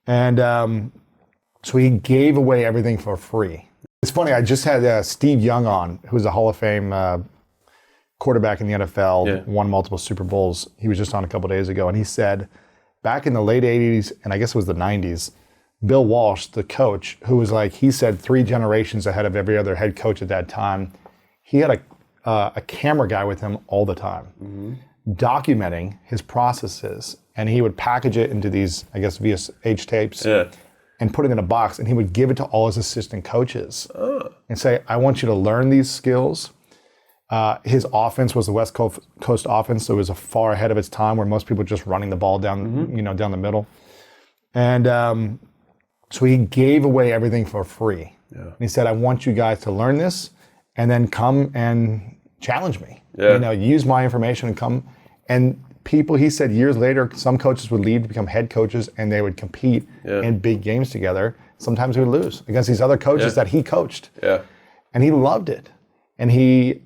And so he gave away everything for free. It's funny, I just had Steve Young on, who's a Hall of Fame quarterback in the NFL, won multiple Super Bowls. He was just on a couple days ago, and he said back in the late 80s, and I guess it was the 90s, Bill Walsh, the coach, who was like, he said 3 generations ahead of every other head coach at that time, he had a camera guy with him all the time, documenting his processes, and he would package it into these, I guess, VSH tapes, and put it in a box, and he would give it to all his assistant coaches and say, I want you to learn these skills. His offense was the West Coast offense, so it was far ahead of its time, where most people were just running the ball down, down the middle. And so he gave away everything for free. And he said, I want you guys to learn this, and then come and challenge me. Use my information and come. And people, he said years later, some coaches would leave to become head coaches, and they would compete in big games together. Sometimes he would lose against these other coaches that he coached. And he loved it. And he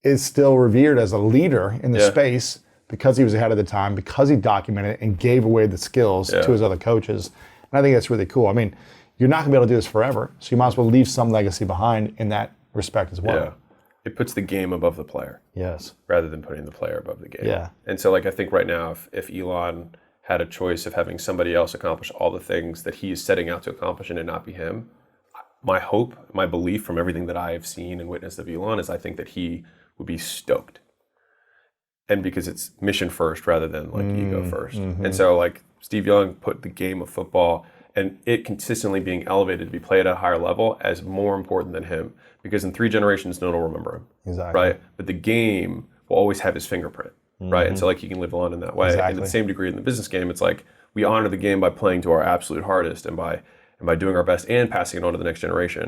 is still revered as a leader in the space because he was ahead of the time, because he documented it and gave away the skills to his other coaches. And I think that's really cool. I mean, you're not going to be able to do this forever, so you might as well leave some legacy behind in that respect as well. It puts the game above the player. Yes. Rather than putting the player above the game. And so, I think right now, if Elon had a choice of having somebody else accomplish all the things that he is setting out to accomplish and it not be him, my hope, my belief from everything that I have seen and witnessed of Elon is I think that he would be stoked. And because it's mission first rather than ego first. And so Steve Young put the game of football and it consistently being elevated to be played at a higher level as more important than him. Because in 3 generations, no one will remember him. Exactly. Right? But the game will always have his fingerprint. Right? And so he can live on in that way. Exactly. And to the same degree in the business game, it's we honor the game by playing to our absolute hardest and by doing our best and passing it on to the next generation.